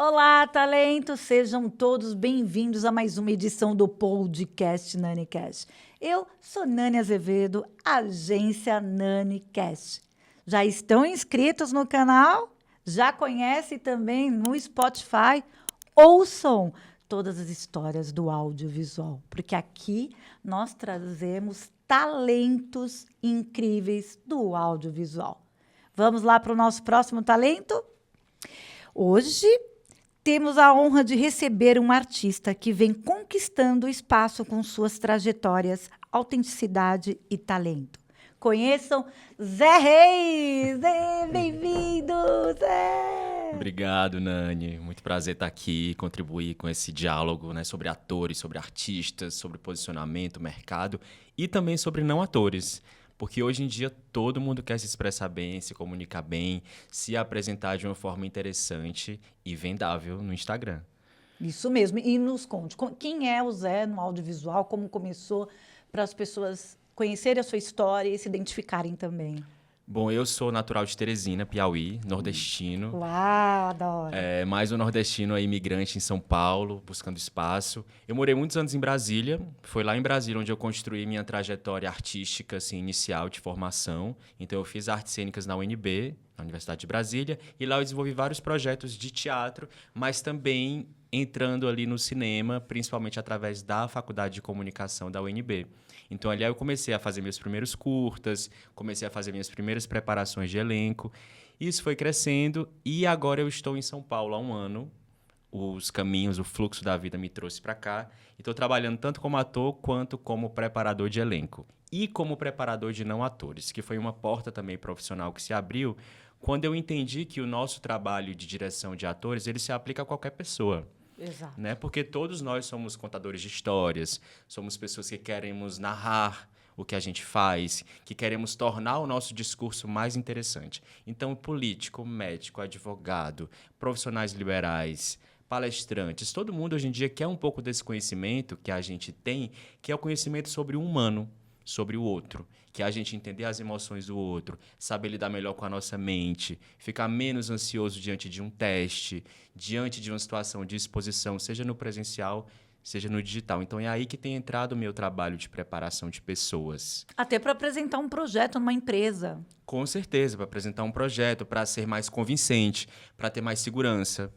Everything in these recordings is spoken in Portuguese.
Olá, talentos! Sejam todos bem-vindos a mais uma edição do podcast NaniCast. Eu sou Nani Azevedo, agência NaniCast. Já estão inscritos no canal? Já conhecem também no Spotify? Ouçam todas as histórias do audiovisual, porque aqui nós trazemos talentos incríveis do audiovisual. Vamos lá para o nosso próximo talento? Hoje temos a honra de receber um artista que vem conquistando o espaço com suas trajetórias, autenticidade e talento. Conheçam Zé Reis! Bem-vindo, Zé! Obrigado, Nani. Muito prazer estar aqui, contribuir com esse diálogo, né, sobre atores, sobre artistas, sobre posicionamento, mercado e também sobre não atores. Porque hoje em dia todo mundo quer se expressar bem, se comunicar bem, se apresentar de uma forma interessante e vendável no Instagram. Isso mesmo. E nos conte, quem é o Zé no audiovisual, como começou, para as pessoas conhecerem a sua história e se identificarem também. Bom, eu sou natural de Teresina, Piauí, nordestino. Uau, adoro. Mais um nordestino aí, imigrante em São Paulo, buscando espaço. Eu morei muitos anos em Brasília. Foi lá em Brasília onde eu construí minha trajetória artística, assim, inicial de formação. Então, eu fiz artes cênicas na UNB, na Universidade de Brasília. E lá eu desenvolvi vários projetos de teatro, mas também entrando ali no cinema, principalmente através da Faculdade de Comunicação da UNB. Então, ali eu comecei a fazer meus primeiros curtas, comecei a fazer minhas primeiras preparações de elenco. Isso foi crescendo e agora eu estou em São Paulo há um ano. Os caminhos, o fluxo da vida me trouxe para cá. E estou trabalhando tanto como ator quanto como preparador de elenco. E como preparador de não atores, que foi uma porta também profissional que se abriu quando eu entendi que o nosso trabalho de direção de atores ele se aplica a qualquer pessoa. Exato. Né? Porque todos nós somos contadores de histórias, somos pessoas que queremos narrar o que a gente faz, que queremos tornar o nosso discurso mais interessante. Então, político, médico, advogado, profissionais liberais, palestrantes, todo mundo hoje em dia quer um pouco desse conhecimento que a gente tem, que é o conhecimento sobre o humano, sobre o outro, que é a gente entender as emoções do outro, saber lidar melhor com a nossa mente, ficar menos ansioso diante de um teste, diante de uma situação de exposição, seja no presencial, seja no digital. Então, é aí que tem entrado o meu trabalho de preparação de pessoas. Até para apresentar um projeto numa empresa. Com certeza, para apresentar um projeto, para ser mais convincente, para ter mais segurança,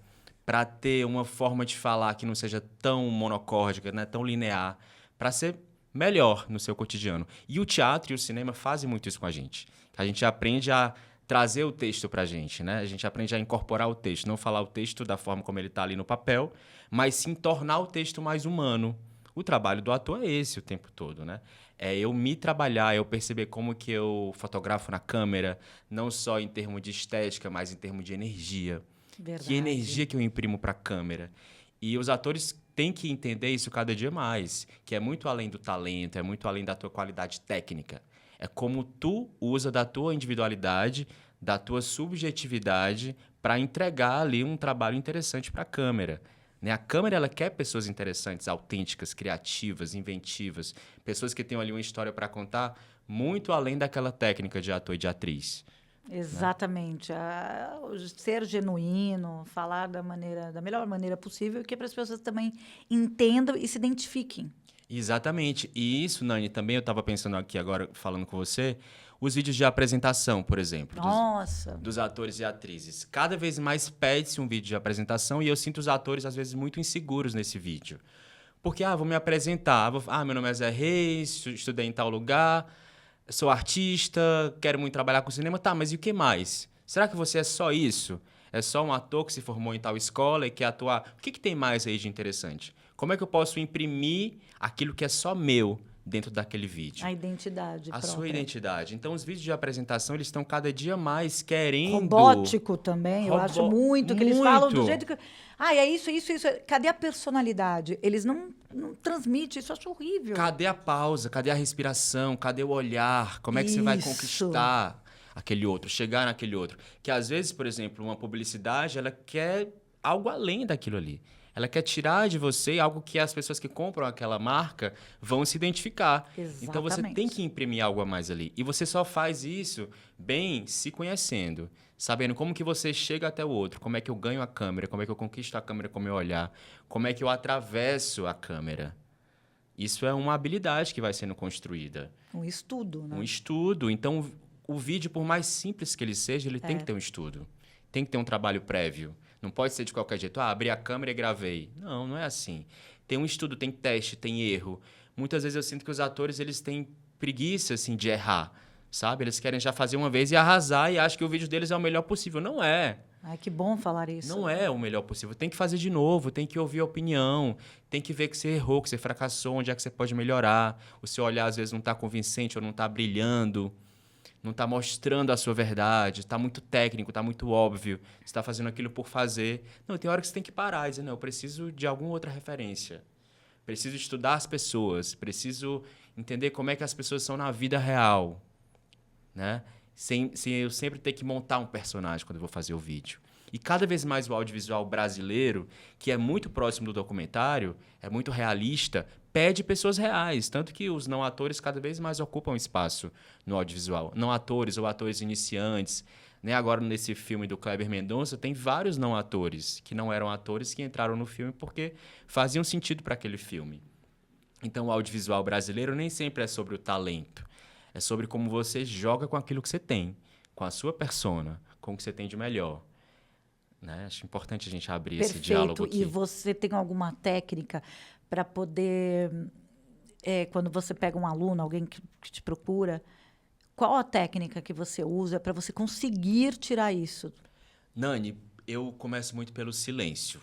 para ter uma forma de falar que não seja tão monocórdica, né, tão linear, para ser melhor no seu cotidiano. E o teatro e o cinema fazem muito isso com a gente. A gente aprende a trazer o texto para a gente, né? A gente aprende a incorporar o texto, não falar o texto da forma como ele está ali no papel, mas sim tornar o texto mais humano. O trabalho do ator é esse o tempo todo, né? É eu me trabalhar, eu perceber como que eu fotografo na câmera, não só em termos de estética, mas em termos de energia. Verdade. Que energia que eu imprimo para a câmera. E os atores têm que entender isso cada dia mais, que é muito além do talento, é muito além da tua qualidade técnica. É como tu usa da tua individualidade, da tua subjetividade para entregar ali um trabalho interessante para a câmera. Né? A câmera ela quer pessoas interessantes, autênticas, criativas, inventivas, pessoas que tenham ali uma história para contar muito além daquela técnica de ator e de atriz. Exatamente. Ser genuíno, falar da melhor maneira possível, que para as pessoas também entendam e se identifiquem. Exatamente. E isso, Nani, também eu estava pensando aqui agora, falando com você, os vídeos de apresentação, por exemplo, dos atores e atrizes. Cada vez mais pede-se um vídeo de apresentação e eu sinto os atores, às vezes, muito inseguros nesse vídeo. Porque, vou me apresentar, meu nome é Zé Reis, estudei em tal lugar, sou artista, quero muito trabalhar com cinema. Tá, mas e o que mais? Será que você é só isso? É só um ator que se formou em tal escola e quer atuar? O que tem mais aí de interessante? Como é que eu posso imprimir aquilo que é só meu dentro daquele vídeo? A identidade A própria. sua identidade. Então, os vídeos de apresentação, eles estão cada dia mais querendo... Robótico também, eu acho muito, que eles falam do jeito que... é isso. Cadê a personalidade? Eles não transmitem, isso eu acho horrível. Cadê a pausa? Cadê a respiração? Cadê o olhar? Como é que você vai conquistar aquele outro, chegar naquele outro? Que às vezes, por exemplo, uma publicidade, ela quer algo além daquilo ali. Ela quer tirar de você algo que as pessoas que compram aquela marca vão se identificar. Então você tem que imprimir algo a mais ali. E você só faz isso bem se conhecendo, sabendo como que você chega até o outro, como é que eu ganho a câmera, como é que eu conquisto a câmera com o meu olhar, como é que eu atravesso a câmera. Isso é uma habilidade que vai sendo construída. Um estudo, né? Um estudo. Então, o vídeo, por mais simples que ele seja, ele tem que ter um estudo. Tem que ter um trabalho prévio. Não pode ser de qualquer jeito. Abri a câmera e gravei. Não, não é assim. Tem um estudo, tem teste, tem erro. Muitas vezes eu sinto que os atores eles têm preguiça assim, de errar, sabe? Eles querem já fazer uma vez e arrasar e acham que o vídeo deles é o melhor possível. Não é. Ai, que bom falar isso. Não é o melhor possível. Tem que fazer de novo, tem que ouvir a opinião, tem que ver que você errou, que você fracassou, onde é que você pode melhorar. O seu olhar, às vezes, não está convincente ou não está brilhando, não está mostrando a sua verdade, está muito técnico, está muito óbvio, você está fazendo aquilo por fazer. Não, tem hora que você tem que parar e dizer, não, eu preciso de alguma outra referência. Preciso estudar as pessoas, preciso entender como é que as pessoas são na vida real, né? Sem eu sempre ter que montar um personagem quando eu vou fazer o vídeo. E cada vez mais o audiovisual brasileiro, que é muito próximo do documentário, é muito realista, pede pessoas reais. Tanto que os não atores cada vez mais ocupam espaço no audiovisual. Não atores ou atores iniciantes. Né? Agora, nesse filme do Kleber Mendonça, tem vários não atores que não eram atores que entraram no filme porque faziam sentido para aquele filme. Então, o audiovisual brasileiro nem sempre é sobre o talento. É sobre como você joga com aquilo que você tem, com a sua persona, com o que você tem de melhor. Né? Acho importante a gente abrir esse diálogo aqui. E você tem alguma técnica para poder, quando você pega um aluno, alguém que te procura, qual a técnica que você usa para você conseguir tirar isso? Nani, eu começo muito pelo silêncio.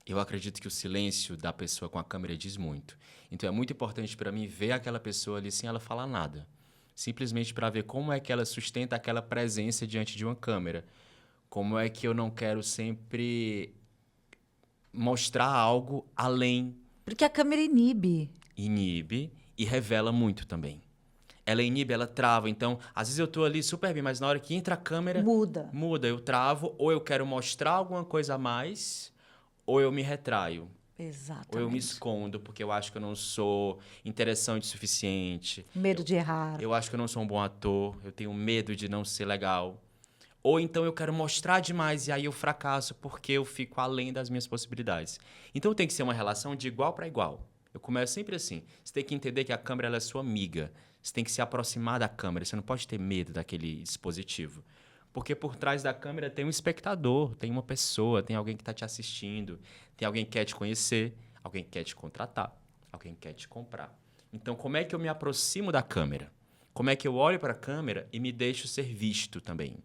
Eu acredito que o silêncio da pessoa com a câmera diz muito. Então, é muito importante para mim ver aquela pessoa ali sem ela falar nada. Simplesmente para ver como é que ela sustenta aquela presença diante de uma câmera. Como é que eu não quero sempre mostrar algo além. Porque a câmera inibe. Inibe e revela muito também. Ela inibe, ela trava. Então, às vezes eu tô ali super bem, mas na hora que entra a câmera... Muda. Muda, eu travo. Ou eu quero mostrar alguma coisa a mais, ou eu me retraio. Exatamente. Ou eu me escondo, porque eu acho que eu não sou interessante o suficiente. Medo de errar. Eu acho que eu não sou um bom ator. Eu tenho medo de não ser legal. Ou então eu quero mostrar demais e aí eu fracasso porque eu fico além das minhas possibilidades. Então tem que ser uma relação de igual para igual. Eu começo sempre assim. Você tem que entender que a câmera ela é sua amiga. Você tem que se aproximar da câmera. Você não pode ter medo daquele dispositivo. Porque por trás da câmera tem um espectador, tem uma pessoa, tem alguém que está te assistindo, tem alguém que quer te conhecer, alguém que quer te contratar, alguém que quer te comprar. Então, como é que eu me aproximo da câmera? Como é que eu olho para a câmera e me deixo ser visto também?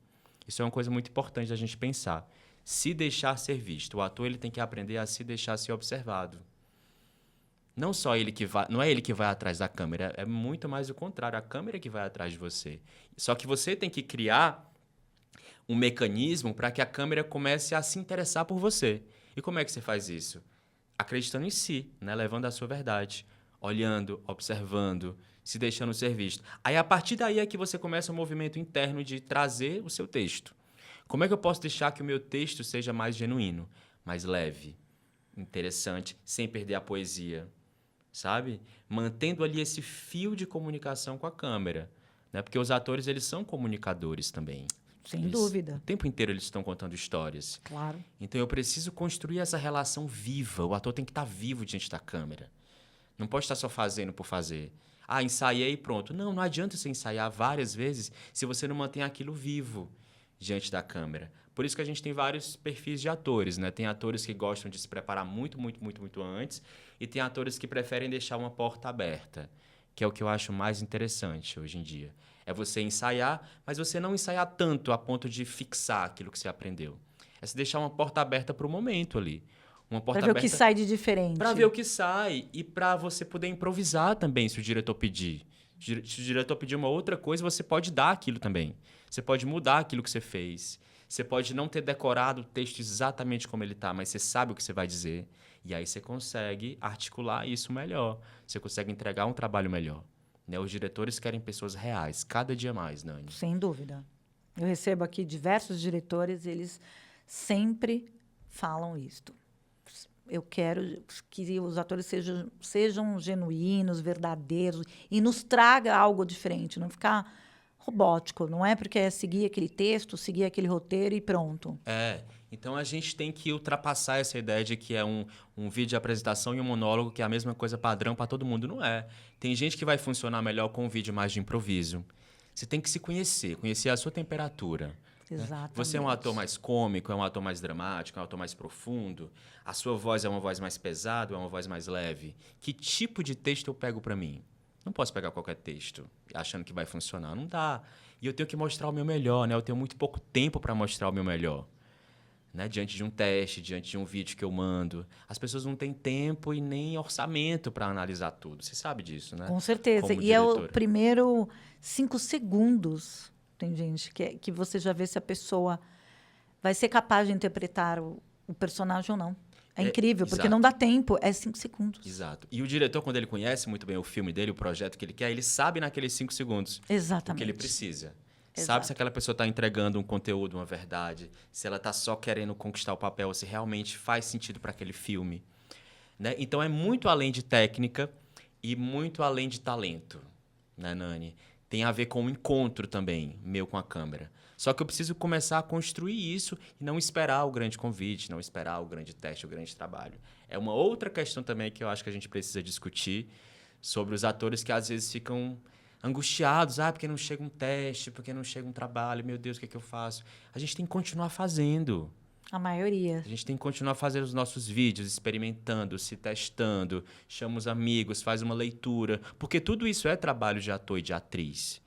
Isso é uma coisa muito importante da gente pensar. Se deixar ser visto. O ator ele tem que aprender a se deixar ser observado. Não só ele que vai, não é ele que vai atrás da câmera, é muito mais o contrário, a câmera que vai atrás de você. Só que você tem que criar um mecanismo para que a câmera comece a se interessar por você. E como é que você faz isso? Acreditando em si, né? Levando a sua verdade, olhando, observando, se deixando ser visto. Aí, a partir daí é que você começa um movimento interno de trazer o seu texto. Como é que eu posso deixar que o meu texto seja mais genuíno, mais leve, interessante, sem perder a poesia, sabe? Mantendo ali esse fio de comunicação com a câmera, né? Porque os atores, eles são comunicadores também. Sem dúvida. O tempo inteiro eles estão contando histórias. Claro. Então, eu preciso construir essa relação viva. O ator tem que estar vivo diante da câmera. Não pode estar só fazendo por fazer. Ah, ensaiei e pronto. Não adianta você ensaiar várias vezes se você não mantém aquilo vivo diante da câmera. Por isso que a gente tem vários perfis de atores, né? Tem atores que gostam de se preparar muito antes e tem atores que preferem deixar uma porta aberta, que é o que eu acho mais interessante hoje em dia. É você ensaiar, mas você não ensaiar tanto a ponto de fixar aquilo que você aprendeu. É você deixar uma porta aberta para o momento ali. Para ver o que sai de diferente. Para ver o que sai e para você poder improvisar também, se o diretor pedir. Se o diretor pedir uma outra coisa, você pode dar aquilo também. Você pode mudar aquilo que você fez. Você pode não ter decorado o texto exatamente como ele está, mas você sabe o que você vai dizer. E aí você consegue articular isso melhor. Você consegue entregar um trabalho melhor. Né? Os diretores querem pessoas reais, cada dia mais, Nani. Sem dúvida. Eu recebo aqui diversos diretores, eles sempre falam isto. Eu quero que os atores sejam genuínos, verdadeiros e nos traga algo diferente, não ficar robótico. Não é porque é seguir aquele texto, seguir aquele roteiro e pronto. Então a gente tem que ultrapassar essa ideia de que é um vídeo de apresentação e um monólogo que é a mesma coisa padrão para todo mundo. Não é. Tem gente que vai funcionar melhor com um vídeo mais de improviso. Você tem que se conhecer a sua temperatura. Exatamente. Você é um ator mais cômico, é um ator mais dramático, é um ator mais profundo? A sua voz é uma voz mais pesada ou é uma voz mais leve? Que tipo de texto eu pego para mim? Não posso pegar qualquer texto achando que vai funcionar. Não dá. E eu tenho que mostrar o meu melhor, né? Eu tenho muito pouco tempo para mostrar o meu melhor. Né? Diante de um teste, diante de um vídeo que eu mando. As pessoas não têm tempo e nem orçamento para analisar tudo. Você sabe disso, né? Com certeza. Como E é o diretora. primeiro 5 segundos. Tem gente que você já vê se a pessoa vai ser capaz de interpretar o personagem ou não. É incrível, porque exato. não dá tempo. É 5 segundos. Exato. E o diretor, quando ele conhece muito bem o filme dele, o projeto que ele quer, ele sabe naqueles 5 segundos Exatamente. o que ele precisa. Exato. Sabe se aquela pessoa está entregando um conteúdo, uma verdade, se ela está só querendo conquistar o papel, ou se realmente faz sentido para aquele filme. Né? Então, é muito além de técnica e muito além de talento, né, Nani? Tem a ver com o encontro também, meu com a câmera. Só que eu preciso começar a construir isso e não esperar o grande convite, não esperar o grande teste, o grande trabalho. É uma outra questão também que eu acho que a gente precisa discutir sobre os atores que às vezes ficam angustiados, porque não chega um teste, porque não chega um trabalho, meu Deus, o que é que eu faço? A gente tem que continuar fazendo. A maioria. A gente tem que continuar fazendo os nossos vídeos, experimentando, se testando, chama os amigos, faz uma leitura, porque tudo isso é trabalho de ator e de atriz,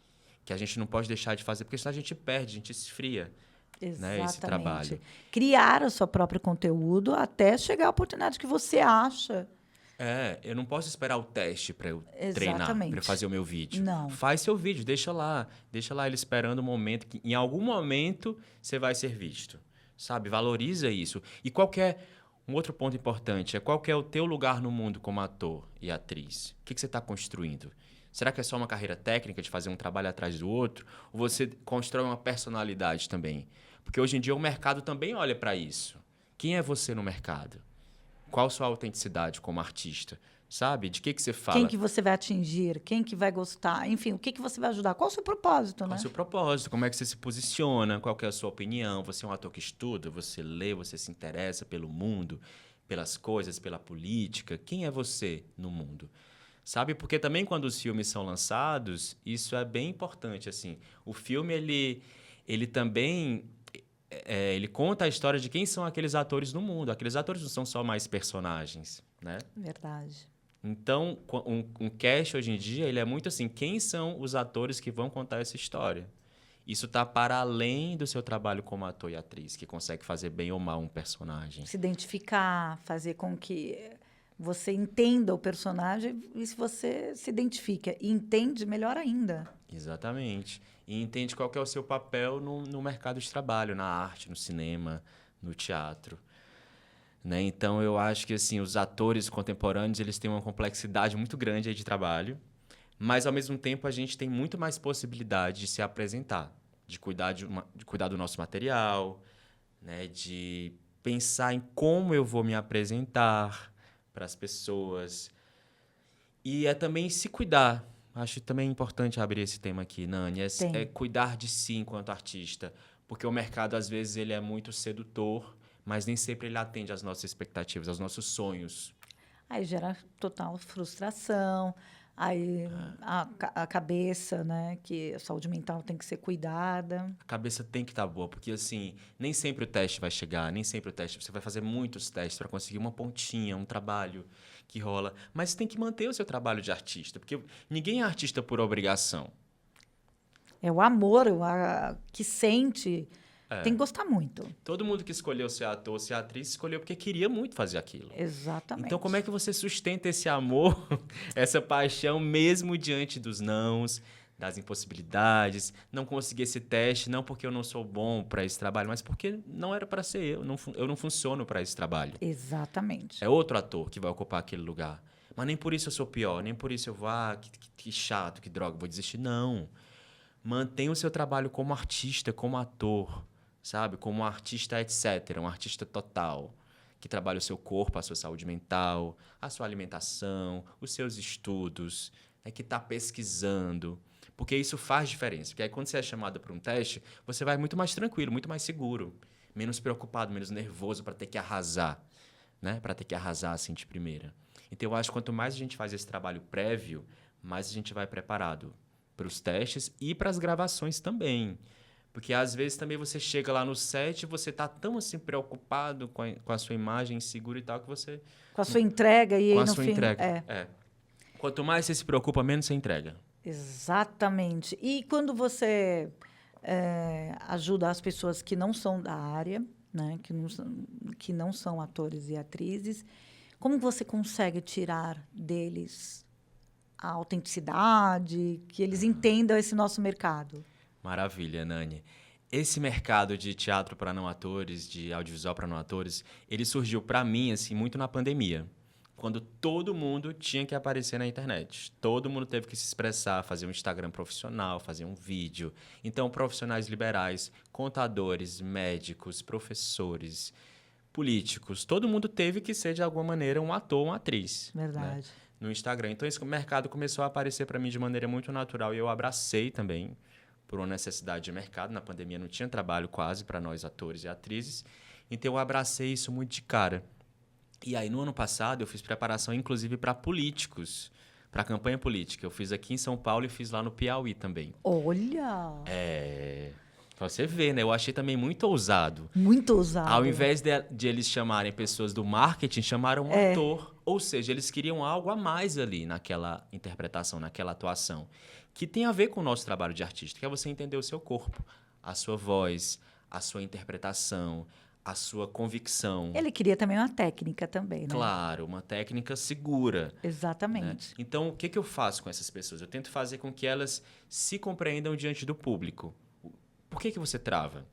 que a gente não pode deixar de fazer, porque senão a gente perde, a gente esfria. Né, esse trabalho. Criar o seu próprio conteúdo até chegar à oportunidade que você acha. Eu não posso esperar o teste para eu treinar, para fazer o meu vídeo. Não. Faz seu vídeo, deixa lá ele esperando o momento que em algum momento você vai ser visto, sabe? Valoriza isso. E um outro ponto importante qual que é o teu lugar no mundo como ator e atriz? O que você está construindo? Será que é só uma carreira técnica de fazer um trabalho atrás do outro? Ou você constrói uma personalidade também? Porque hoje em dia o mercado também olha para isso. Quem é você no mercado? Qual a sua autenticidade como artista? Sabe? De que você fala? Quem que você vai atingir? Quem que vai gostar? Enfim, o que você vai ajudar? Qual o seu propósito, né? Qual o seu propósito? Como é que você se posiciona? Qual que é a sua opinião? Você é um ator que estuda? Você lê? Você se interessa pelo mundo? Pelas coisas? Pela política? Quem é você no mundo? Sabe? Porque também quando os filmes são lançados, isso é bem importante, assim. O filme, ele também... ele conta a história de quem são aqueles atores no mundo. Aqueles atores não são só mais personagens, né? Verdade. Então, um cast hoje em dia, ele é muito assim, quem são os atores que vão contar essa história? Isso está para além do seu trabalho como ator e atriz, que consegue fazer bem ou mal um personagem. Se identificar, fazer com que você entenda o personagem e se você se identifica e entende, melhor ainda. Exatamente. E entende qual que é o seu papel no mercado de trabalho, na arte, no cinema, no teatro. Né? Então, eu acho que assim, os atores contemporâneos eles têm uma complexidade muito grande aí de trabalho, mas, ao mesmo tempo, a gente tem muito mais possibilidade de se apresentar, de cuidar do nosso material, né? De pensar em como eu vou me apresentar para as pessoas. E é também se cuidar. Acho também importante abrir esse tema aqui, Nani. É cuidar de si enquanto artista. Porque o mercado, às vezes, ele é muito sedutor, mas nem sempre ele atende às nossas expectativas, aos nossos sonhos. Aí gera total frustração. Aí a cabeça, né? Que a saúde mental tem que ser cuidada. A cabeça tem que estar boa, porque assim, nem sempre o teste vai chegar, nem sempre o teste. Você vai fazer muitos testes para conseguir uma pontinha, um trabalho que rola. Mas você tem que manter o seu trabalho de artista, porque ninguém é artista por obrigação. É o amor que sente. Tem que gostar muito. Todo mundo que escolheu ser ator, ser atriz, escolheu porque queria muito fazer aquilo. Exatamente. Então, como é que você sustenta esse amor, essa paixão, mesmo diante dos nãos, das impossibilidades, não conseguir esse teste, não porque eu não sou bom para esse trabalho, mas porque não era para ser eu não funciono para esse trabalho. Exatamente. É outro ator que vai ocupar aquele lugar. Mas nem por isso eu sou pior, nem por isso eu vou, que chato, que droga, vou desistir. Não. Mantenha o seu trabalho como artista, como ator, sabe? Como um artista, etc., um artista total. que trabalha o seu corpo, a sua saúde mental, a sua alimentação, os seus estudos, que está pesquisando. Porque isso faz diferença. Porque aí, quando você é chamado para um teste, você vai muito mais tranquilo, muito mais seguro, menos preocupado, menos nervoso para ter que arrasar, né? Para ter que arrasar assim de primeira. Então, eu acho que quanto mais a gente faz esse trabalho prévio, mais a gente vai preparado para os testes e para as gravações também. Porque, às vezes, também você chega lá no set e você está tão assim, preocupado com a sua imagem segura e tal, que você... Com a sua entrega e com aí a no sua fim... entrega. Quanto mais você se preocupa, menos você entrega. Exatamente. E quando você ajuda as pessoas que não são da área, né, que não são atores e atrizes, como você consegue tirar deles a autenticidade, que eles entendam esse nosso mercado? Maravilha, Nani. Esse mercado de teatro para não atores, de audiovisual para não atores, ele surgiu para mim assim muito na pandemia, quando todo mundo tinha que aparecer na internet. Todo mundo teve que se expressar, fazer um Instagram profissional, fazer um vídeo. Então, profissionais liberais, contadores, médicos, professores, políticos, todo mundo teve que ser, de alguma maneira, um ator, uma atriz. Verdade. Né? No Instagram. Então, esse mercado começou a aparecer para mim de maneira muito natural e eu abracei também por uma necessidade de mercado. Na pandemia não tinha trabalho quase para nós atores e atrizes. Então, eu abracei isso muito de cara. E aí, no ano passado, eu fiz preparação, inclusive, para políticos, para campanha política. Eu fiz aqui em São Paulo e fiz lá no Piauí também. Olha! Pra você ver, né? Eu achei também muito ousado. Muito ousado. Ao invés de eles chamarem pessoas do marketing, chamaram um ator. Ou seja, eles queriam algo a mais ali naquela interpretação, naquela atuação, que tem a ver com o nosso trabalho de artista, que é você entender o seu corpo, a sua voz, a sua interpretação, a sua convicção. Ele queria também uma técnica também, né? Claro, uma técnica segura. Exatamente. Né? Então, o que eu faço com essas pessoas? Eu tento fazer com que elas se compreendam diante do público. Por que você trava?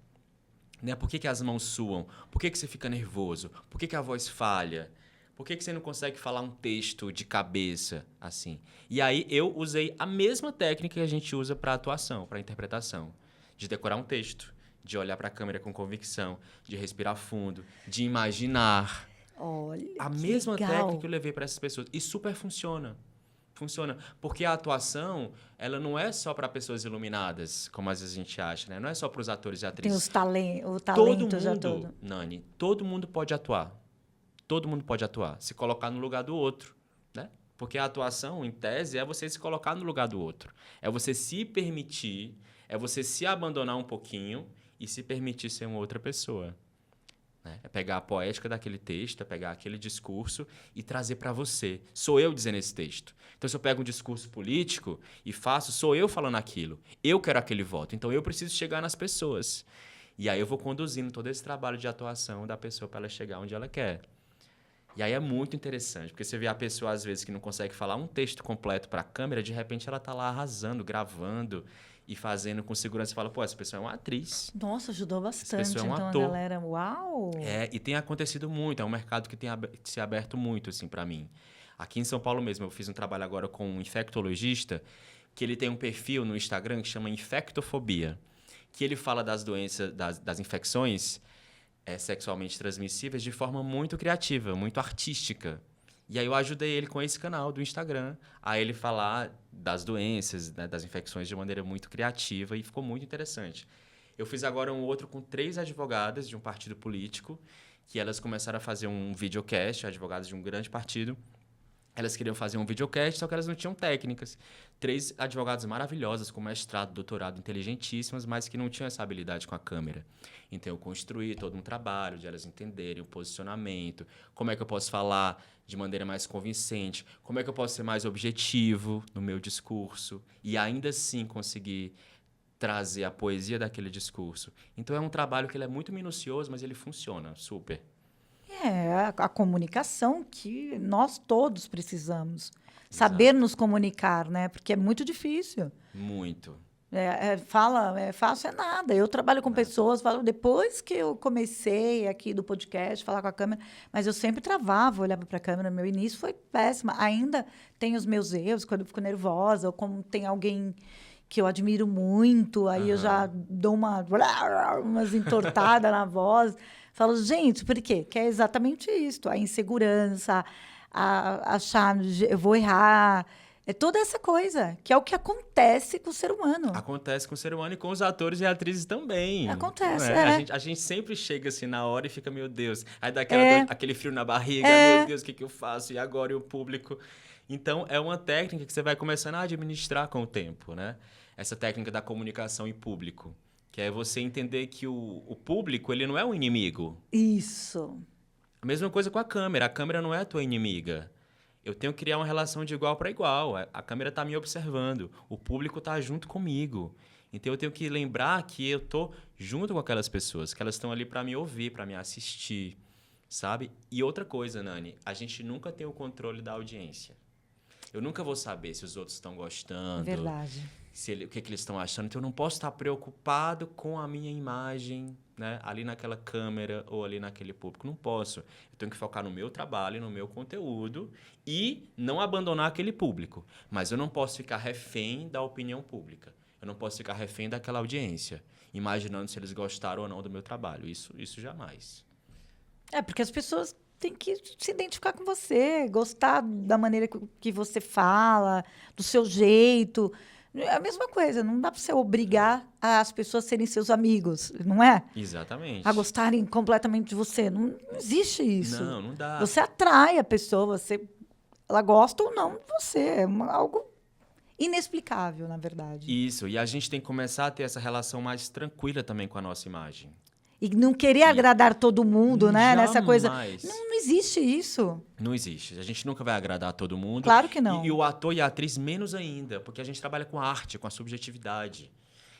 Né? Por que as mãos suam? Por que você fica nervoso? Por que a voz falha? Por que você não consegue falar um texto de cabeça assim? E aí eu usei a mesma técnica que a gente usa para atuação, para interpretação, de decorar um texto, de olhar para a câmera com convicção, de respirar fundo, de imaginar. Olha, a mesma legal. técnica que eu levei para essas pessoas. E super funciona. Funciona. Porque a atuação, ela não é só para pessoas iluminadas, como às vezes a gente acha, né? Não é só para os atores e atrizes. Tem o talento Todo já mundo, todo. Nani, todo mundo pode atuar. Todo mundo pode atuar. Se colocar no lugar do outro, né? Porque a atuação, em tese, é você se colocar no lugar do outro. É você se permitir, é você se abandonar um pouquinho e se permitir ser uma outra pessoa. Né? É pegar a poética daquele texto, é pegar aquele discurso e trazer para você. Sou eu dizendo esse texto. Então, se eu pego um discurso político e faço, sou eu falando aquilo. Eu quero aquele voto. Então, eu preciso chegar nas pessoas. E aí eu vou conduzindo todo esse trabalho de atuação da pessoa para ela chegar onde ela quer. E aí é muito interessante, porque você vê a pessoa, às vezes, que não consegue falar um texto completo para a câmera, de repente ela está lá arrasando, gravando e fazendo com segurança. Você fala, pô, essa pessoa é uma atriz. Nossa, ajudou bastante. Essa pessoa é um então ator. a galera, uau! E tem acontecido muito, é um mercado que tem se aberto muito, assim, para mim. Aqui em São Paulo mesmo, eu fiz um trabalho agora com um infectologista, que ele tem um perfil no Instagram que chama Infectofobia, que ele fala das doenças, das infecções sexualmente transmissíveis de forma muito criativa, muito artística. E aí eu ajudei ele com esse canal do Instagram a ele falar das doenças, né, das infecções de maneira muito criativa e ficou muito interessante. Eu fiz agora um outro com 3 advogadas de um partido político, que elas começaram a fazer um videocast, advogadas de um grande partido. Elas queriam fazer um videocast, só que elas não tinham técnicas. 3 advogadas maravilhosas, com mestrado, doutorado, inteligentíssimas, mas que não tinham essa habilidade com a câmera. Então, eu construí todo um trabalho de elas entenderem o posicionamento, como é que eu posso falar de maneira mais convincente, como é que eu posso ser mais objetivo no meu discurso e ainda assim conseguir trazer a poesia daquele discurso. Então, é um trabalho que ele é muito minucioso, mas ele funciona super. A comunicação que nós todos precisamos. Saber nos comunicar, né? Porque é muito difícil. Muito. É fácil, é nada. Eu trabalho com pessoas, depois que eu comecei aqui do podcast, falar com a câmera, mas eu sempre travava, olhava para a câmera, meu início foi péssimo. Ainda tem os meus erros, quando eu fico nervosa, ou como tem alguém que eu admiro muito, aí eu já dou umas entortadas na voz. Falo, gente, por quê? Que é exatamente isso, a insegurança, a achar, eu vou errar, é toda essa coisa, que é o que acontece com o ser humano. Acontece com o ser humano e com os atores e atrizes também. Acontece, não é? é. A gente sempre chega assim na hora e fica, meu Deus. Aí dá aquele frio na barriga, meu Deus, o que eu faço? E agora e o público? Então, é uma técnica que você vai começando a administrar com o tempo, né? Essa técnica da comunicação em público. Que é você entender que o público, ele não é um inimigo. Isso. A mesma coisa com a câmera não é a tua inimiga. Eu tenho que criar uma relação de igual para igual. A câmera está me observando, o público está junto comigo. Então eu tenho que lembrar que eu estou junto com aquelas pessoas, que elas estão ali para me ouvir, para me assistir, sabe? E outra coisa, Nani, a gente nunca tem o controle da audiência. Eu nunca vou saber se os outros estão gostando. Verdade. O que eles estão achando. Então, eu não posso estar preocupado com a minha imagem, né? Ali naquela câmera ou ali naquele público. Não posso. Eu tenho que focar no meu trabalho, no meu conteúdo e não abandonar aquele público. Mas eu não posso ficar refém da opinião pública. Eu não posso ficar refém daquela audiência, imaginando se eles gostaram ou não do meu trabalho. Isso jamais. Porque as pessoas têm que se identificar com você, gostar da maneira que você fala, do seu jeito. É a mesma coisa, não dá para você obrigar as pessoas a serem seus amigos, não é? Exatamente. A gostarem completamente de você. Não existe isso. Não dá. Você atrai a pessoa, ela gosta ou não de você. É algo inexplicável, na verdade. Isso, e a gente tem que começar a ter essa relação mais tranquila também com a nossa imagem. E não querer agradar todo mundo, né? Jamais. Nessa coisa. Não existe isso. Não existe. A gente nunca vai agradar todo mundo. Claro que não. E o ator e a atriz menos ainda, porque a gente trabalha com arte, com a subjetividade.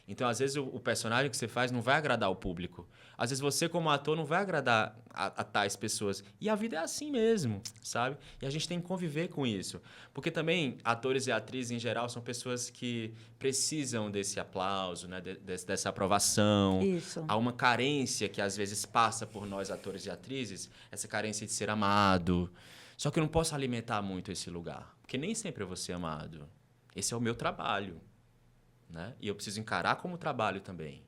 Então, às vezes, o personagem que você faz não vai agradar o público. Às vezes, você, como ator, não vai agradar a tais pessoas. E a vida é assim mesmo, sabe? E a gente tem que conviver com isso. Porque também, atores e atrizes, em geral, são pessoas que precisam desse aplauso, né? Dessa aprovação. Isso. Há uma carência que, às vezes, passa por nós, atores e atrizes, essa carência de ser amado. Só que eu não posso alimentar muito esse lugar. Porque nem sempre eu vou ser amado. Esse é o meu trabalho. Né? E eu preciso encarar como trabalho também.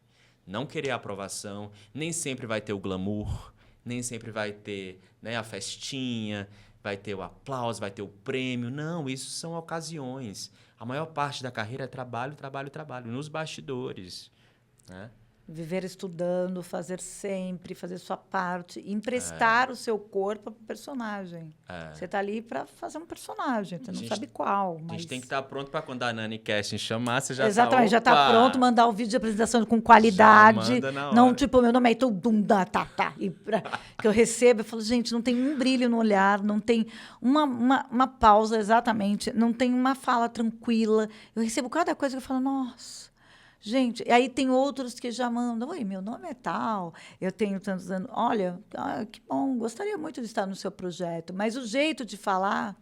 Não querer a aprovação, nem sempre vai ter o glamour, nem sempre vai ter, né, a festinha, vai ter o aplauso, vai ter o prêmio. Não, isso são ocasiões. A maior parte da carreira é trabalho, trabalho, trabalho, nos bastidores. Né? Viver estudando, fazer sempre, fazer sua parte, emprestar o seu corpo para o personagem. Você está ali para fazer um personagem, você não sabe qual. Mas... A gente tem que estar pronto para quando a Nani Casting chamar, você já Exatamente, já está pronto, mandar o vídeo de apresentação com qualidade. Já manda na hora. Não, tipo, meu nome é Tudum, tá. Que eu recebo, eu falo, gente, não tem um brilho no olhar, não tem uma pausa exatamente, não tem uma fala tranquila. Eu recebo cada coisa que eu falo, nossa... Gente, e aí tem outros que já mandam, oi, meu nome é tal, eu tenho tantos anos. Olha, que bom, gostaria muito de estar no seu projeto. Mas o jeito de falar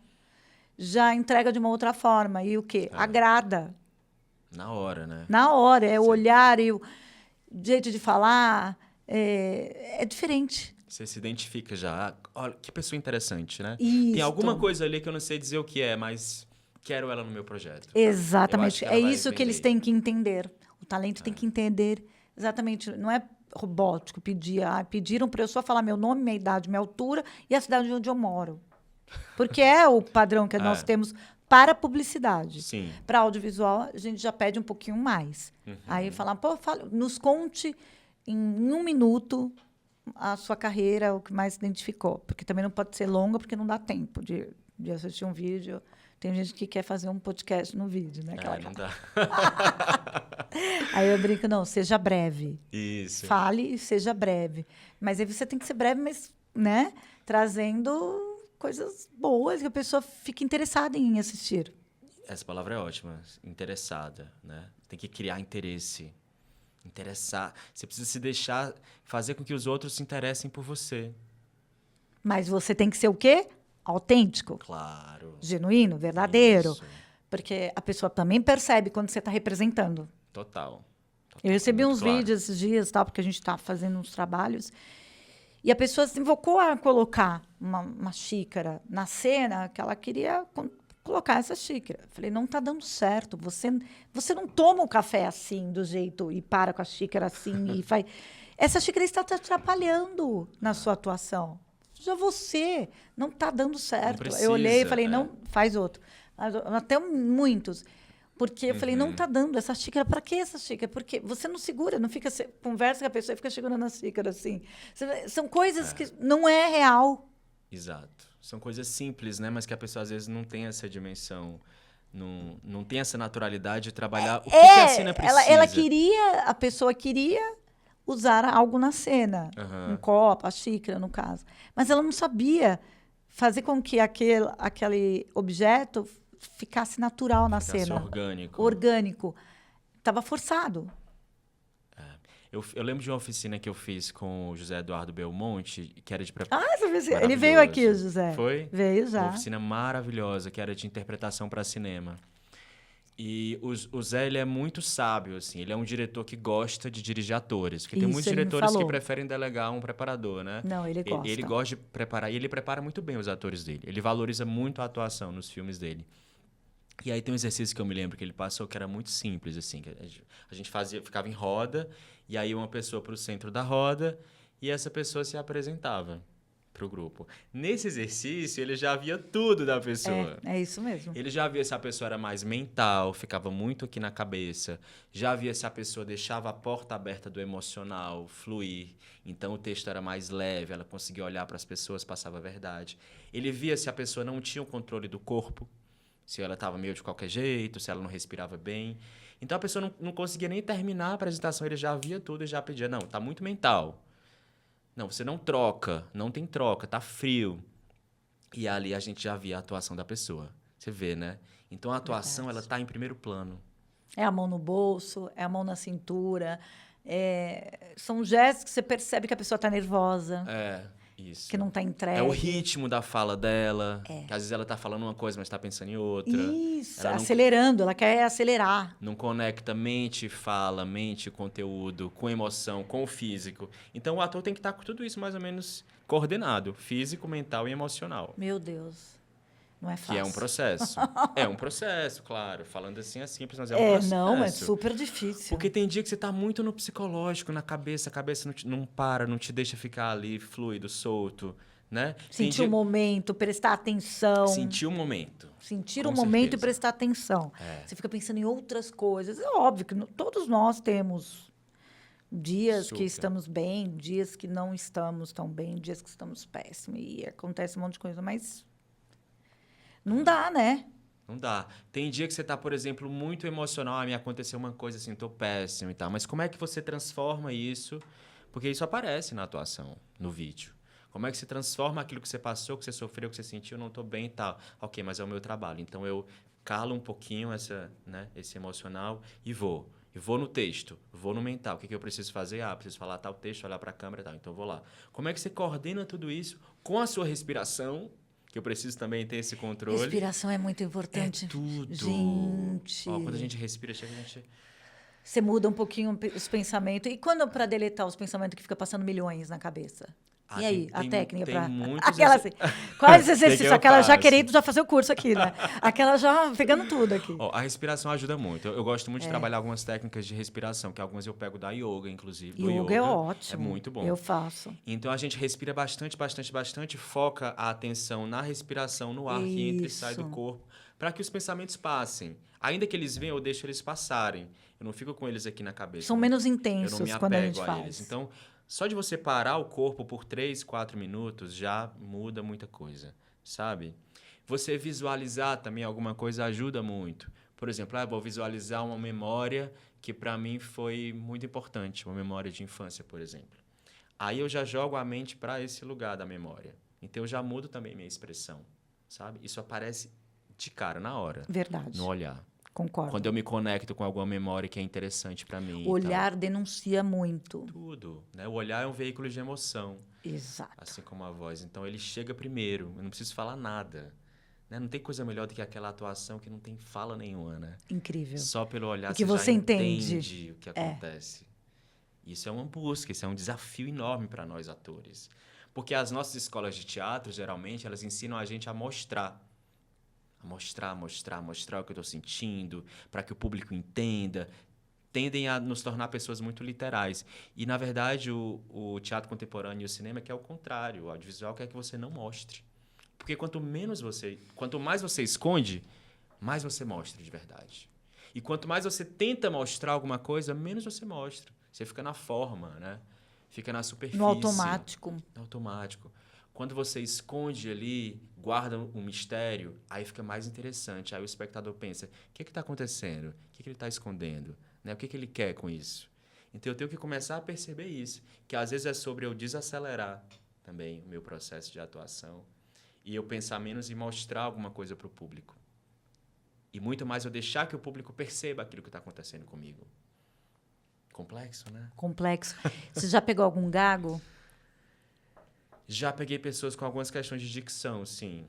já entrega de uma outra forma. E o quê? Agrada. Na hora, né? Na hora. É o olhar e o jeito de falar é diferente. Você se identifica já. Olha, que pessoa interessante, né? Isso. Tem alguma coisa ali que eu não sei dizer o que é, mas quero ela no meu projeto. Exatamente. É isso que eles têm que entender. O talento tem que entender exatamente. Não é robótico pedir. Pediram para eu só falar meu nome, minha idade, minha altura e a cidade onde eu moro. Porque é o padrão que nós temos para publicidade. Sim. Para audiovisual, a gente já pede um pouquinho mais. Aí falar, nos conte em 1 minuto a sua carreira, o que mais se identificou. Porque também não pode ser longa, porque não dá tempo de assistir um vídeo. Tem gente que quer fazer um podcast no vídeo, né? Não dá. Aí eu brinco, não, seja breve. Isso. Fale e seja breve. Mas aí você tem que ser breve, mas, né? Trazendo coisas boas que a pessoa fique interessada em assistir. Essa palavra é ótima. Interessada, né? Tem que criar interesse. Interessar. Você precisa se deixar fazer com que os outros se interessem por você. Mas você tem que ser o quê? Autêntico. Claro. Genuíno, verdadeiro. Isso. Porque a pessoa também percebe quando você está representando. Total. Eu recebi uns claro. vídeos esses dias, tal, porque a gente está fazendo uns trabalhos, e a pessoa se invocou a colocar uma xícara na cena que ela queria colocar essa xícara. Falei, não tá dando certo. Você não toma o café assim, do jeito, e para com a xícara assim, e faz... Essa xícara está te atrapalhando na sua atuação. Já você não está dando certo. precisa, Eu olhei e falei, é. não, faz outro. Até muitos. Porque eu falei, não está dando essa xícara. Para que essa xícara? Porque você não segura, não fica... Conversa com a pessoa e fica segurando a xícara assim. São coisas que não é real. Exato. São coisas simples, né? Mas que a pessoa às vezes não tem essa dimensão, não tem essa naturalidade de trabalhar o que a cena precisa. Ela queria, a pessoa queria usar algo na cena. Um copo, a xícara, no caso. Mas ela não sabia fazer com que aquele objeto ficasse natural na cena. Orgânico. Orgânico. Estava forçado. Eu lembro de uma oficina que eu fiz com o José Eduardo Belmonte, que era de Ele veio aqui, o José. Foi? Veio já. Uma oficina maravilhosa, que era de interpretação para cinema. E o Zé, ele é muito sábio, assim. Ele é um diretor que gosta de dirigir atores. Porque tem muitos ele me diretores que falou. preferem delegar um preparador, né? Não, ele gosta. Ele gosta de preparar, e ele prepara muito bem os atores dele. Ele valoriza muito a atuação nos filmes dele. E aí tem um exercício que eu me lembro que ele passou que era muito simples, assim. Que a gente ficava em roda, e aí uma pessoa para o centro da roda, e essa pessoa se apresentava para o grupo. Nesse exercício, ele já via tudo da pessoa. É isso mesmo. Ele já via se a pessoa era mais mental, ficava muito aqui na cabeça. Já via se a pessoa deixava a porta aberta do emocional fluir. Então, o texto era mais leve, ela conseguia olhar para as pessoas, passava a verdade. Ele via se a pessoa não tinha o controle do corpo, se ela estava meio de qualquer jeito, se ela não respirava bem. Então, a pessoa não conseguia nem terminar a apresentação, ele já via tudo e já pedia, não, tá muito mental. Não, você não troca, não tem troca, tá frio. E ali a gente já via a atuação da pessoa. Você vê, né? Então, a atuação, ela tá em primeiro plano. É a mão no bolso, é a mão na cintura. São gestos que você percebe que a pessoa está nervosa. Isso. Que não está entregue. É o ritmo da fala dela. Que às vezes ela tá falando uma coisa, mas tá pensando em outra. Isso, ela acelerando, ela quer acelerar. Não conecta mente, fala, mente, conteúdo, com emoção, com o físico. Então, o ator tem que estar com tudo isso mais ou menos coordenado. Físico, mental e emocional. Meu Deus. Não é fácil. Que é um processo. É um processo, claro. Falando assim é simples, mas é um processo. Não, é super difícil. Porque tem dia que você tá muito no psicológico, na cabeça. A cabeça não para, não te deixa ficar ali fluido, solto, né? Sentir o momento, prestar atenção. Sentir o momento. Sentir o momento e prestar atenção. Você fica pensando em outras coisas. É óbvio que todos nós temos dias que estamos bem, dias que não estamos tão bem, dias que estamos péssimos. E acontece um monte de coisa, mas... Não dá, né? Não dá. Tem dia que você tá, por exemplo, muito emocional. Me aconteceu uma coisa assim, tô péssimo e tal. Mas como é que você transforma isso? Porque isso aparece na atuação, no vídeo. Como é que você transforma aquilo que você passou, que você sofreu, que você sentiu, não tô bem e tal. Ok, mas é o meu trabalho. Então, eu calo um pouquinho esse emocional e vou. E vou no texto, vou no mental. O que eu preciso fazer? Preciso falar tal texto, olhar para a câmera e tal. Então, eu vou lá. Como é que você coordena tudo isso com a sua respiração? Que eu preciso também ter esse controle. Respiração é muito importante. É tudo. Gente. Quando a gente respira, chega a gente... Você muda um pouquinho os pensamentos. E quando para deletar os pensamentos que fica passando milhões na cabeça? E aí, a técnica para... Aquela assim, quase exercício, aquela já querendo já fazer o curso aqui, né? Aquela já pegando tudo aqui. A respiração ajuda muito. Eu gosto muito de trabalhar algumas técnicas de respiração, que algumas eu pego da yoga, inclusive. Yoga é ótimo. É muito bom. Eu faço. Então, a gente respira bastante, foca a atenção na respiração, no ar que entra e sai do corpo, para que os pensamentos passem. Ainda que eles venham, eu deixo eles passarem. Eu não fico com eles aqui na cabeça. São menos intensos eu não me apego quando a gente a faz. Eles. Então, só de você parar o corpo por 3, 4 minutos já muda muita coisa, sabe? Você visualizar também alguma coisa ajuda muito. Por exemplo, vou visualizar uma memória que para mim foi muito importante, uma memória de infância, por exemplo. Aí eu já jogo a mente para esse lugar da memória. Então eu já mudo também minha expressão, sabe? Isso aparece de cara, na hora. Verdade. No olhar. Concordo. Quando eu me conecto com alguma memória que é interessante para mim. O olhar denuncia muito. Tudo, né? O olhar é um veículo de emoção. Exato. Assim como a voz. Então, ele chega primeiro. Eu não preciso falar nada. Né? Não tem coisa melhor do que aquela atuação que não tem fala nenhuma, né? Incrível. Só pelo olhar e que você você já entende o que acontece. Isso é uma busca, isso é um desafio enorme para nós atores. Porque as nossas escolas de teatro, geralmente, elas ensinam a gente a mostrar. A mostrar o que eu estou sentindo, para que o público entenda. Tendem a nos tornar pessoas muito literais. E, na verdade, o teatro contemporâneo e o cinema é o contrário. O audiovisual quer que você não mostre. Porque quanto mais você esconde, mais você mostra de verdade. E quanto mais você tenta mostrar alguma coisa, menos você mostra. Você fica na forma, né? Fica na superfície. No automático. No automático. Quando você esconde ali, guarda um mistério, aí fica mais interessante. Aí o espectador pensa, o que está acontecendo? O que ele está escondendo? Né? O que ele quer com isso? Então, eu tenho que começar a perceber isso. Que às vezes é sobre eu desacelerar também o meu processo de atuação. E eu pensar menos em mostrar alguma coisa para o público. E muito mais eu deixar que o público perceba aquilo que está acontecendo comigo. Complexo, né? Complexo. Você já pegou algum gago? Já peguei pessoas com algumas questões de dicção, sim.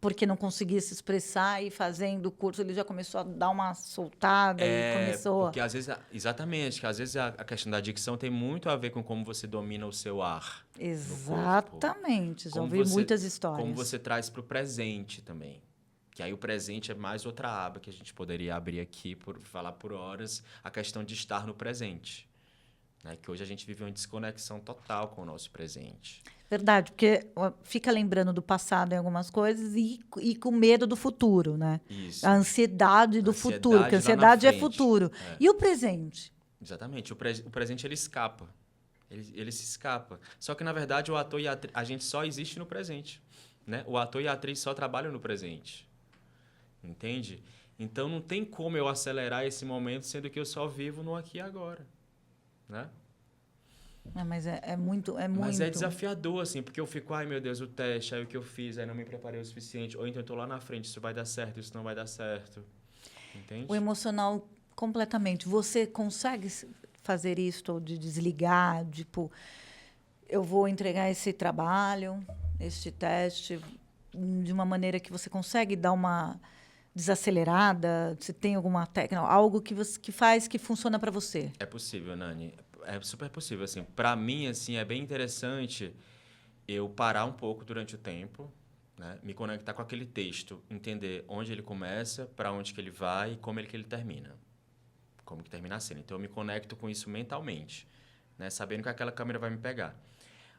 Porque não conseguia se expressar e fazendo o curso ele já começou a dar uma soltada e começou... Porque às vezes, exatamente, que às vezes a questão da dicção tem muito a ver com como você domina o seu ar. Exatamente, já ouvi muitas histórias. Como você traz para o presente também. Que aí o presente é mais outra aba que a gente poderia abrir aqui, falar por horas, a questão de estar no presente. Né? Que hoje a gente vive uma desconexão total com o nosso presente. Verdade, porque fica lembrando do passado em algumas coisas e com medo do futuro, né? Isso. A ansiedade do futuro, porque a ansiedade é futuro. É. E o presente? Exatamente. O presente, ele escapa. Ele se escapa. Só que, na verdade, o ator e a gente só existe no presente. Né? O ator e a atriz só trabalham no presente. Entende? Então, não tem como eu acelerar esse momento, sendo que eu só vivo no aqui e agora. Né? Mas é muito... Mas é desafiador, assim, porque eu fico, ai, meu Deus, o teste, aí o que eu fiz, aí não me preparei o suficiente. Ou então eu tô lá na frente, isso vai dar certo, isso não vai dar certo. Entende? O emocional, completamente. Você consegue fazer isso, ou de desligar, tipo, eu vou entregar esse trabalho, este teste, de uma maneira que você consegue dar uma desacelerada? Você tem alguma técnica, algo que faz que funciona para você? É possível, Nani. É super possível, assim. Para mim, assim, é bem interessante eu parar um pouco durante o tempo, né? Me conectar com aquele texto, entender onde ele começa, para onde que ele vai e como que ele termina. Como que termina a cena. Então, eu me conecto com isso mentalmente, né? Sabendo que aquela câmera vai me pegar.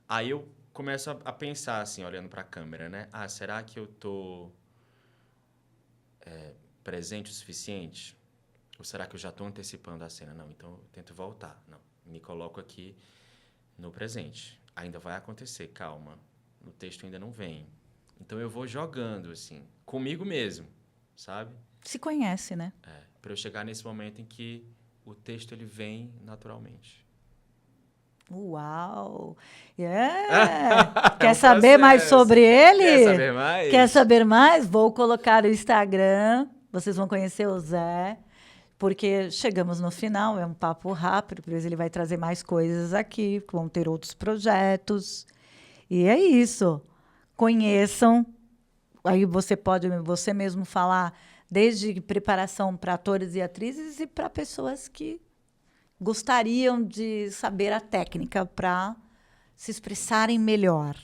Aí eu começo a pensar, assim, olhando para a câmera, né? Ah, será que eu tô presente o suficiente? Ou será que eu já estou antecipando a cena? Não, então eu tento voltar. Não, me coloco aqui no presente. Ainda vai acontecer, calma. O texto ainda não vem. Então eu vou jogando, assim, comigo mesmo, sabe? Se conhece, né? Para eu chegar nesse momento em que o texto ele vem naturalmente. Uau! Quer saber mais sobre ele? Quer saber mais? Quer saber mais? Vou colocar o Instagram. Vocês vão conhecer o Zé. Porque chegamos no final, é um papo rápido, por isso ele vai trazer mais coisas aqui, vão ter outros projetos. E é isso. Conheçam. Aí você pode você mesmo falar, desde preparação para atores e atrizes e para pessoas que gostariam de saber a técnica para se expressarem melhor.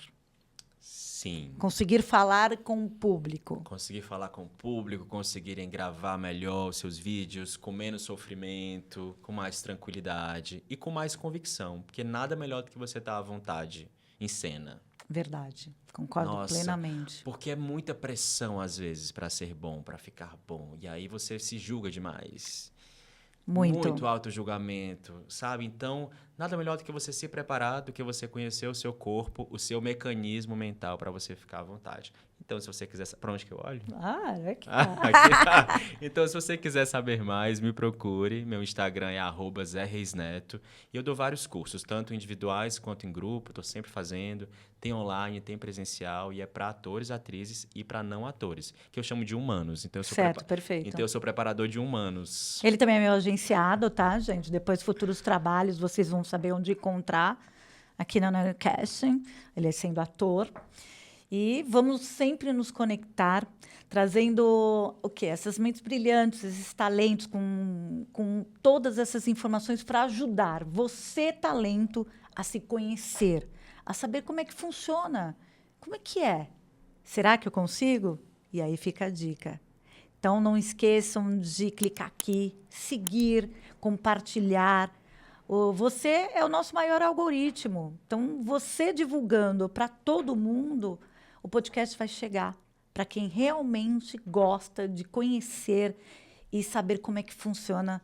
Sim. Conseguir falar com o público. Conseguir falar com o público, conseguirem gravar melhor os seus vídeos, com menos sofrimento, com mais tranquilidade e com mais convicção. Porque nada melhor do que você estar à vontade em cena. Verdade. Concordo plenamente. Porque é muita pressão, às vezes, para ser bom, para ficar bom. E aí você se julga demais. Muito auto-julgamento, sabe? Então, nada melhor do que você se preparar, do que você conhecer o seu corpo, o seu mecanismo mental para você ficar à vontade. Então, se você quiser... Para onde que eu olho? Aqui. Então, se você quiser saber mais, me procure. Meu Instagram é @ZeReisNeto. E eu dou vários cursos, tanto individuais quanto em grupo. Estou sempre fazendo. Tem online, tem presencial. E é para atores, atrizes e para não atores, que eu chamo de humanos. Então, eu sou perfeito. Então, eu sou preparador de humanos. Ele também é meu agenciado, tá, gente? Depois, futuros trabalhos, vocês vão saber onde encontrar. Aqui na Nanicast. Ele é sendo ator. E vamos sempre nos conectar, trazendo o quê? Essas mentes brilhantes, esses talentos, com todas essas informações para ajudar você, talento, a se conhecer, a saber como é que funciona. Como é que é? Será que eu consigo? E aí fica a dica. Então, não esqueçam de clicar aqui, seguir, compartilhar. Você é o nosso maior algoritmo. Então, você divulgando para todo mundo, o podcast vai chegar para quem realmente gosta de conhecer e saber como é que funciona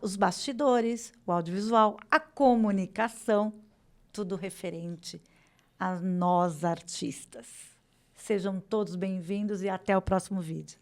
os bastidores, o audiovisual, a comunicação, tudo referente a nós artistas. Sejam todos bem-vindos e até o próximo vídeo.